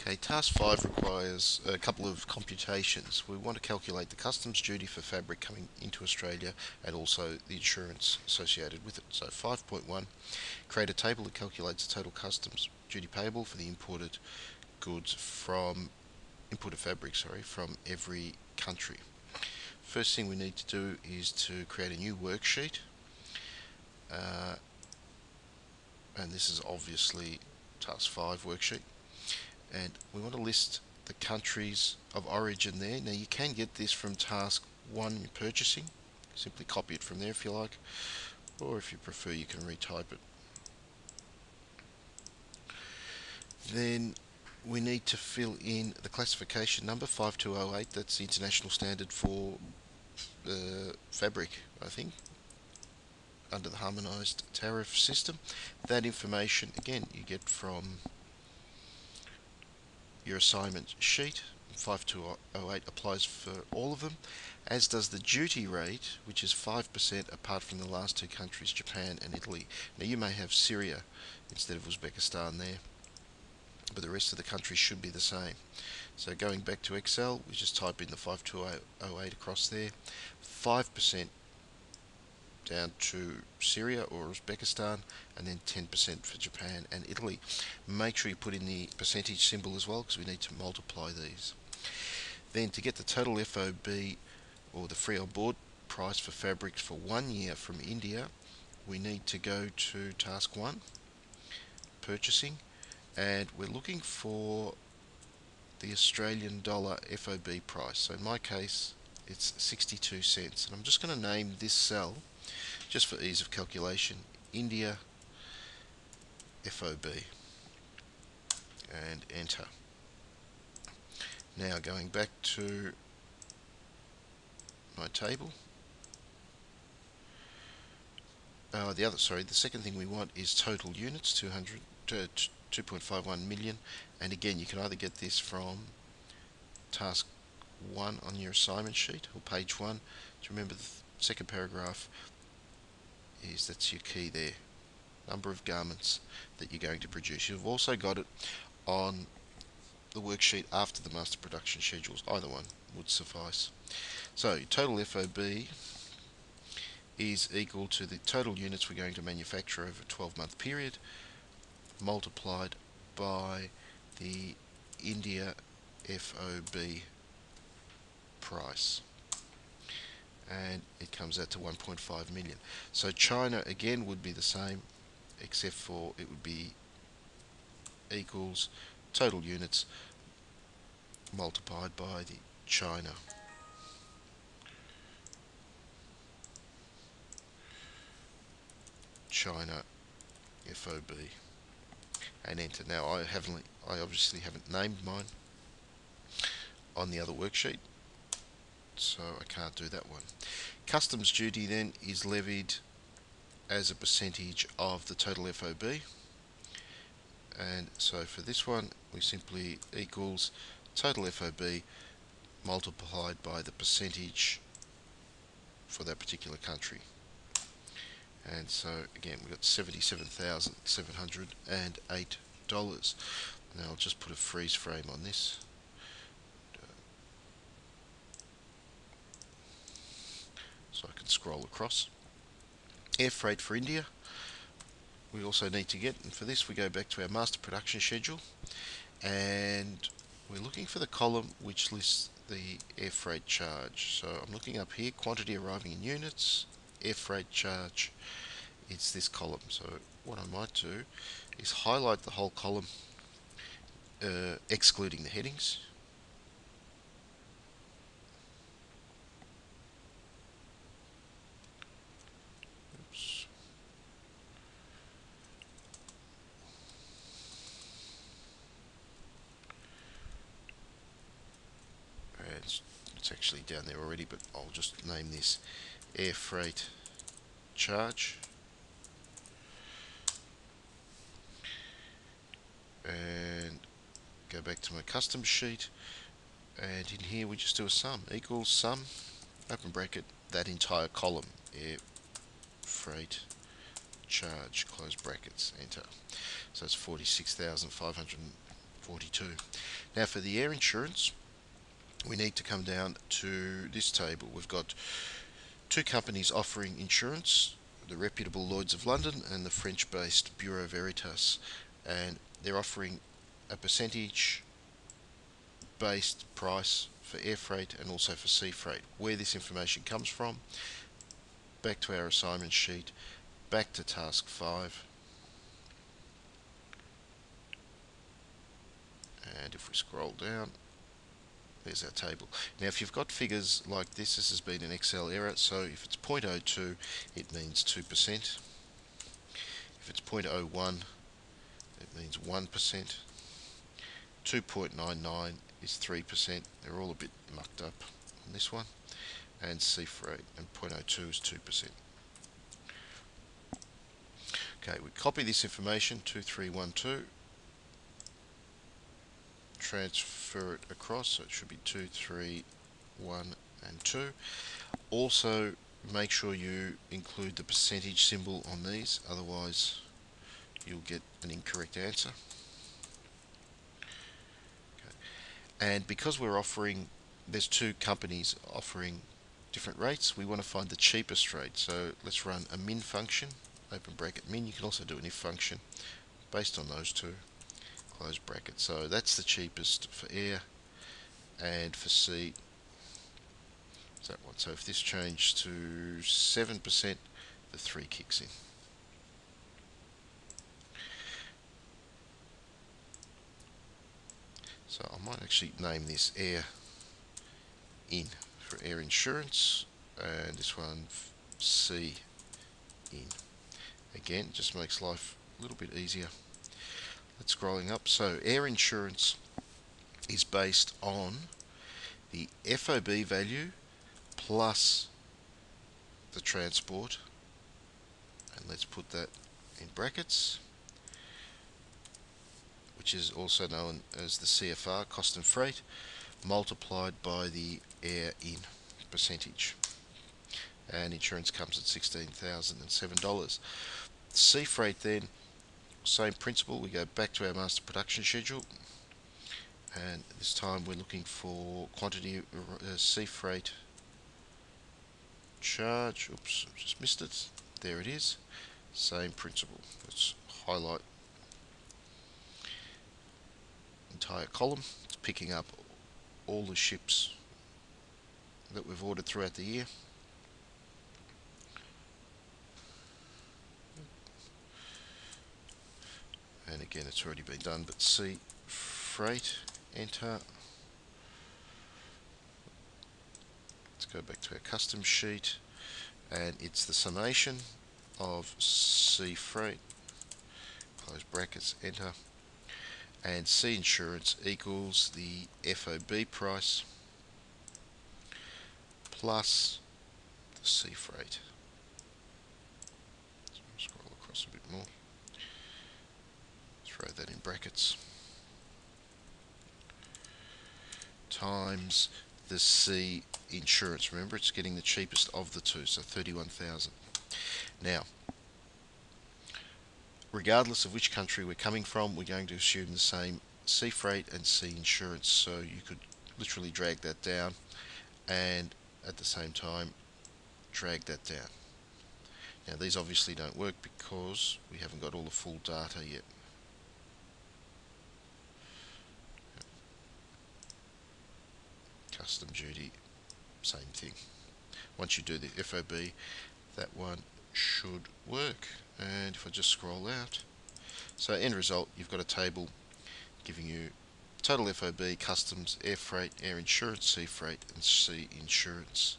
Okay, task 5 requires a couple of computations. We want to calculate the customs duty for fabric coming into Australia and also the insurance associated with it. So 5.1, create a table that calculates the total customs duty payable for the goods from imported fabric, from every country. First thing we need to do is to create a new worksheet, and this is obviously task 5 worksheet. And we want to list the countries of origin there. Now you can get this from task 1 purchasing. Simply copy it from there if you like, or if you prefer you can retype it. Then we need to fill in the classification number 5208. That's the international standard for fabric, I think, under the harmonised tariff system. That information again you get from your assignment sheet. 5208 applies for all of them, as does the duty rate, which is 5% apart from the last two countries, Japan and Italy. Now you may have Syria instead of Uzbekistan there, but the rest of the countries should be the same. So going back to Excel, we just type in the 5208 across there, 5% down to Syria or Uzbekistan, and then 10% for Japan and Italy. Make sure you put in the percentage symbol as well, because we need to multiply these. Then to get the total FOB, or the free on board price for fabrics for 1 year from India, we need to go to task 1, purchasing, and we're looking for the Australian dollar FOB price. So in my case it's 62 cents, and I'm just going to name this cell, just for ease of calculation, India FOB, and enter. Now going back to my table, the second thing we want is total units, 2.51 million, and again you can either get this from task 1 on your assignment sheet or page 1. To remember, the second paragraph that's your key there, number of garments that you're going to produce. You've also got it on the worksheet after the master production schedules. Either one would suffice. So total FOB is equal to the total units we're going to manufacture over a 12-month period multiplied by the India FOB price, and it comes out to 1.5 million. So China again would be the same, except for it would be equals total units multiplied by the China. China FOB, and enter. Now I obviously haven't named mine on the other worksheet, so I can't do that one. Customs duty then is levied as a percentage of the total FOB, and so for this one we simply equals total FOB multiplied by the percentage for that particular country. And so again we've got $77,708. Now I'll just put a freeze frame on this, so I can scroll across. Air freight for India we also need to get, and for this we go back to our master production schedule, and we're looking for the column which lists the air freight charge. So I'm looking up here, quantity arriving in units, air freight charge. It's this column. So what I might do is highlight the whole column, excluding the headings. Oops. And it's actually down there already, but I'll just name this air freight charge, and go back to my custom sheet, and in here we just do a sum equals sum, open bracket, that entire column, air freight charge, close brackets, enter. So it's 42. Now for the air insurance, we need to come down to this table. We've got two companies offering insurance, the reputable Lloyd's of London and the French-based Bureau Veritas, and they're offering a percentage based price for air freight and also for sea freight. Where this information comes from, back to our assignment sheet, back to task 5, and if we scroll down, there's our table. Now if you've got figures like this has been an Excel error, so if it's 0.02 it means 2%, if it's 0.01 it means 1%, 2.99 is 3%, they're all a bit mucked up on this one, and sea freight and 0.02 is 2%. Okay, we copy this information, 2312, transfer it across, so it should be 2, 3, 1 and 2. Also make sure you include the percentage symbol on these, otherwise you'll get an incorrect answer. Okay. And because we're offering, there's two companies offering different rates, we want to find the cheapest rate. So let's run a min function, open bracket min. You can also do an if function based on those two, close bracket. So that's the cheapest for air, and for sea is that one. So if this changed to 7%, the 3 kicks in. So I might actually name this air in for air insurance, and this one sea in. Again, just makes life a little bit easier. Let's scrolling up. So air insurance is based on the FOB value plus the transport, and let's put that in brackets, which is also known as the CFR, cost and freight, multiplied by the air in percentage, and insurance comes at $16,007. Sea freight then, same principle, we go back to our master production schedule, and this time we're looking for quantity sea freight charge. Oops, I just missed it. There it is. Same principle. Let's highlight entire column. It's picking up all the ships that we've ordered throughout the year. And again, it's already been done, but sea freight, enter. Let's go back to our custom sheet, and it's the summation of sea freight, close brackets, enter, and sea insurance equals the FOB price plus the sea freight. So scroll across a bit more, throw that in brackets, times the sea insurance. Remember, it's getting the cheapest of the two, so 31,000. Now, regardless of which country we're coming from, we're going to assume the same sea freight and sea insurance, so you could literally drag that down and at the same time drag that down. Now these obviously don't work because we haven't got all the full data yet. Custom duty, same thing. Once you do the FOB, that one should work. And if I just scroll out, so end result, you've got a table giving you total FOB, customs, air freight, air insurance, sea freight and sea insurance.